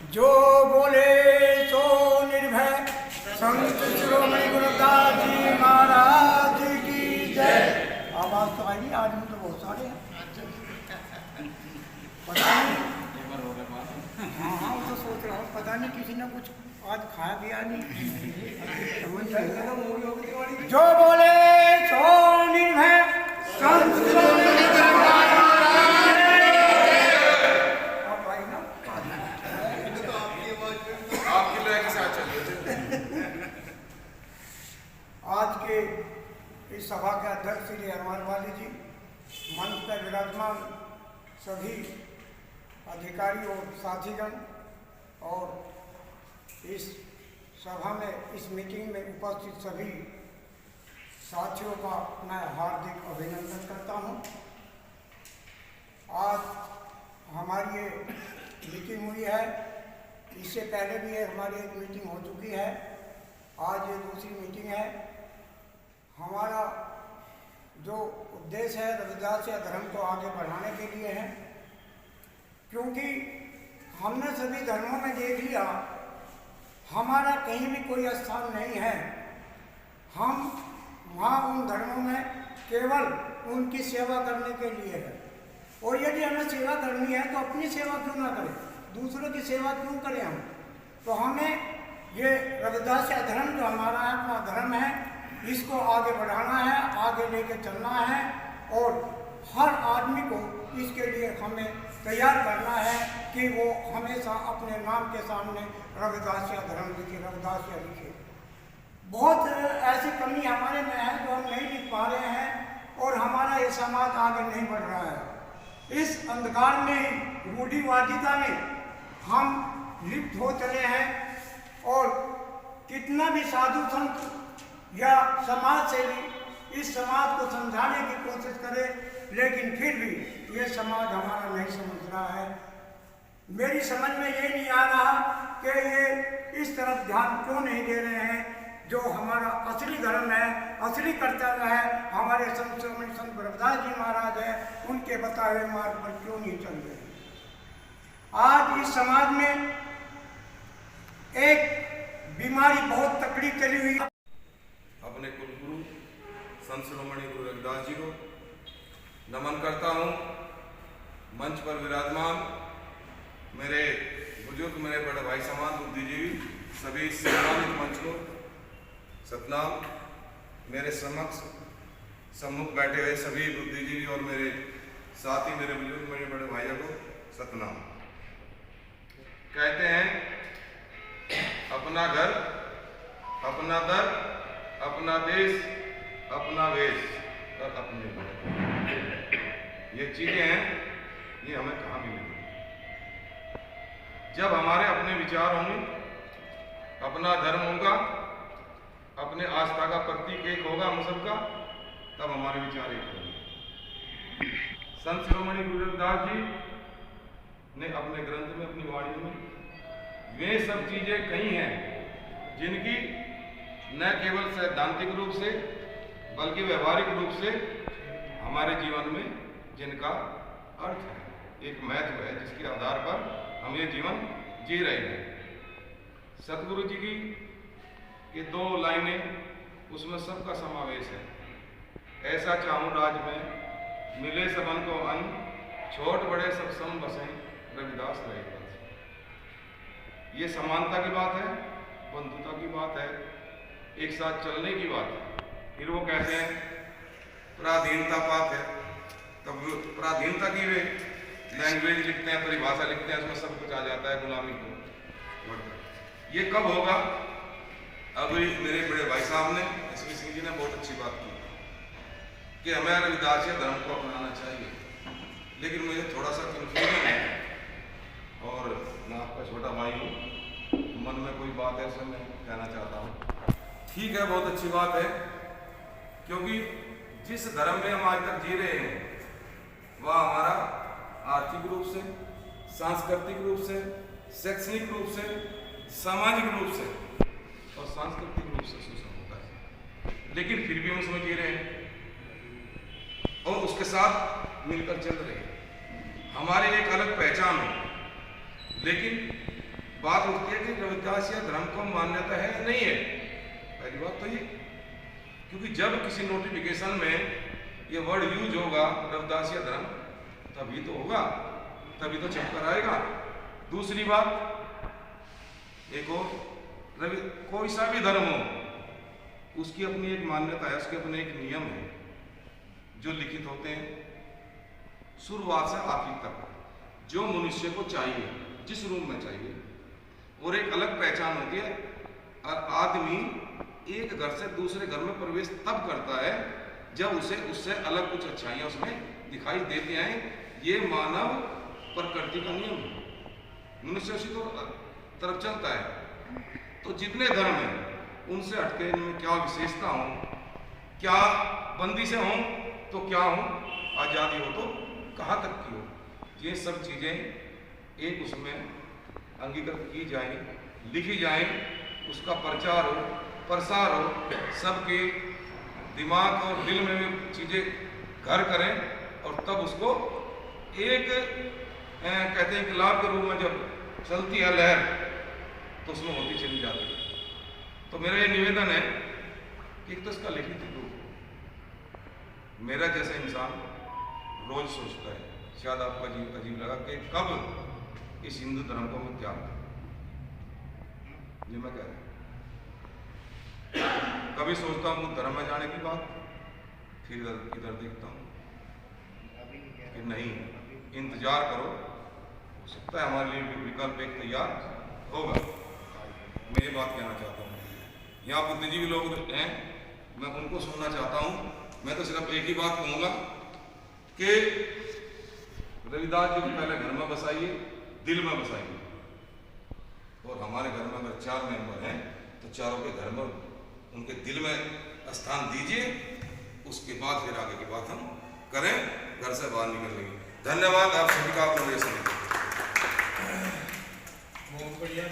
जो बोले सो निर्भय संत शिरोमणि गुरुदास जी महाराज की जय। आवाज तो आई, आदमी तो बहुत सारे हैं, पता नहीं। हाँ, वो तो सोच रहा हूँ, पता नहीं किसी ने कुछ आज खाया पिया नहीं। जो बोले सो निर्भय संत शिरोमणि आज के इस सभा के अध्यक्ष श्री हनुमान वाली जी, मंच पर विराजमान सभी अधिकारी और साथीगण और इस सभा में, इस मीटिंग में उपस्थित सभी साथियों का मैं हार्दिक अभिनंदन करता हूं। आज हमारी ये मीटिंग हुई है, इससे पहले भी हमारी एक मीटिंग हो चुकी है, आज ये दूसरी मीटिंग है। हमारा जो उद्देश्य है रविदास धर्म को आगे बढ़ाने के लिए है, क्योंकि हमने सभी धर्मों में देख लिया हमारा कहीं भी कोई स्थान नहीं है। हम वहाँ उन धर्मों में केवल उनकी सेवा करने के लिए है, और यदि हमें सेवा करनी है तो अपनी सेवा क्यों ना करें, दूसरों की सेवा क्यों करें हम। तो हमें ये रविदास धर्म जो हमारा अपना धर्म है, इसको आगे बढ़ाना है, आगे लेके चलना है, और हर आदमी को इसके लिए हमें तैयार करना है कि वो हमेशा अपने नाम के सामने रविदास धर्म लिखे, रविदास लिखे। बहुत ऐसी कमी हमारे में है जो हम नहीं लिख पा रहे हैं, और हमारा ये समाज आगे नहीं बढ़ रहा है। इस अंधकार में, रूढ़िवादिता में हम लिप्त हो चले हैं, और कितना भी साधु संत या समाज सेवी इस समाज को समझाने की कोशिश करे, लेकिन फिर भी ये समाज हमारा नहीं समझ रहा है। मेरी समझ में ये नहीं आ रहा कि ये इस तरफ ध्यान क्यों नहीं दे रहे हैं। जो हमारा असली धर्म है, असली कर्तव्य है, हमारे संत शिरोमणि संत रविदास जी महाराज है, उनके बताए हुए मार्ग पर क्यों नहीं चल रहे। आज इस समाज में एक बीमारी बहुत तकड़ी चली हुई। अपने कुलगुरु संत शिरोमणि गुरु रविदास जी को नमन करता हूँ। मंच पर विराजमान मेरे बुजुर्ग, मेरे बड़े भाई समान बुद्धिजीवी, सभी सम्मानित मंच को सतनाम। मेरे सम्मुख बैठे हुए सभी बुद्धिजीवी और मेरे साथी, मेरे बुजुर्ग, मेरे बड़े भाइयों को सतनाम। कहते हैं अपना घर, अपना दर, अपना देश, अपना वेश और अपने गुण। ये चीजें हैं, ये हमें कहाँ मिलेंगी। जब हमारे अपने विचार होंगे, अपना धर्म होगा, अपने आस्था का प्रतीक एक होगा हम सबका, तब हमारे विचार एक होंगे। संत शिरोमणि गुरु रविदास जी ने अपने ग्रंथ में, अपनी वाणी में वे सब चीजें कही हैं जिनकी न केवल सैद्धांतिक रूप से बल्कि व्यवहारिक रूप से हमारे जीवन में जिनका अर्थ है, एक महत्व है, जिसके आधार पर हम ये जीवन जी रहे हैं। सतगुरु जी की दो लाइनें, उसमें सबका समावेश है। ऐसा चाहूं राज में मिले सबन को अन्न, छोट बड़े सब सम बसें रविदास रहे बस। ये समानता की बात है, बंधुता की बात है, एक साथ चलने की बात है। फिर वो कहते हैं पराधीनता पाप है, तब पराधीनता की वे लैंग्वेज लिखते हैं, परिभाषा लिखते हैं, उसमें सब कुछ आ जाता है, गुलामी को। ये कब होगा? अभी मेरे बड़े भाई साहब ने, एसवी सिंह जी ने बहुत अच्छी बात की कि हमें रविदास धर्म को अपनाना चाहिए, लेकिन मुझे थोड़ा सा कंफ्यूजन है, और मैं आपका छोटा भाई हूँ, मन में कोई बात है उसे मैं कहना चाहता हूँ। ठीक है, बहुत अच्छी बात है, क्योंकि जिस धर्म में हम आज तक जी रहे हैं वह हमारा आर्थिक रूप से, सांस्कृतिक रूप से, शैक्षणिक रूप से, सामाजिक रूप से और सांस्कृतिक रूप से शोषण होता है, लेकिन फिर भी हम उसमें जी रहे हैं और उसके साथ मिलकर चल रहे हैं। हमारी एक अलग पहचान है, लेकिन बात उठती है कि रविदासिया धर्म को मान्यता है या नहीं है। पहली बात तो ये, क्योंकि जब किसी नोटिफिकेशन में ये वर्ड यूज होगा रविदासिया धर्म, तभी तो होगा, तभी तो चमकर आएगा। दूसरी बात, एक और, कोई सा भी धर्म हो उसकी अपनी एक मान्यता है, उसके अपने एक नियम है जो लिखित होते हैं शुरुआत से आखिर तक, जो मनुष्य को चाहिए जिस रूप में चाहिए, और एक अलग पहचान होती है। और आदमी एक घर से दूसरे घर में प्रवेश तब करता है जब उसे उससे अलग कुछ अच्छाइयाँ उसमें दिखाई देती हैं। ये मानव प्रकृति का नियम है, मनुष्य उसी को तरफ चलता है। तो जितने धर्म हैं उनसे हटके इनमें क्या विशेषता हो, क्या बंदी से हो तो क्या हो, आज़ादी हो तो कहाँ तक की हो, ये सब चीज़ें एक उसमें अंगीकृत की जाएं, लिखी जाएं, उसका प्रचार हो, प्रसार हो, सबके दिमाग और दिल में भी चीज़ें घर करें, और तब उसको एक कहते हैं इंकलाब के रूप में जब चलती है लहर तो उसमें होती चली जाती है। तो मेरा ये निवेदन है कि एक तो इसका लिखित रूप, मेरा जैसा इंसान रोज सोचता है, शायद आपको अजीब लगा कि कब इस हिंदू धर्म को मैं त्याग दूं। ये मैं कह रहा हूं, कभी सोचता हूँ धर्म में जाने की बात, फिर इधर देखता हूँ कि नहीं, इंतजार करो, हो सकता है हमारे लिए विकल्प एक तैयार होगा। मैं ये बात कहना चाहता हूँ, यहाँ बुद्धिजीवी लोग हैं, मैं उनको सुनना चाहता हूँ। मैं तो सिर्फ एक ही बात कहूँगा कि रविदास जी को पहले घर में बसाइए, दिल में बसाइए, और हमारे घर में अगर 4 मेंबर हैं तो चारों के घर में उनके दिल में स्थान दीजिए, उसके बाद फिर आगे की बात हम करें, घर से बाहर निकलेंगे। धन्यवाद आप सभी का। बहुत बढ़िया।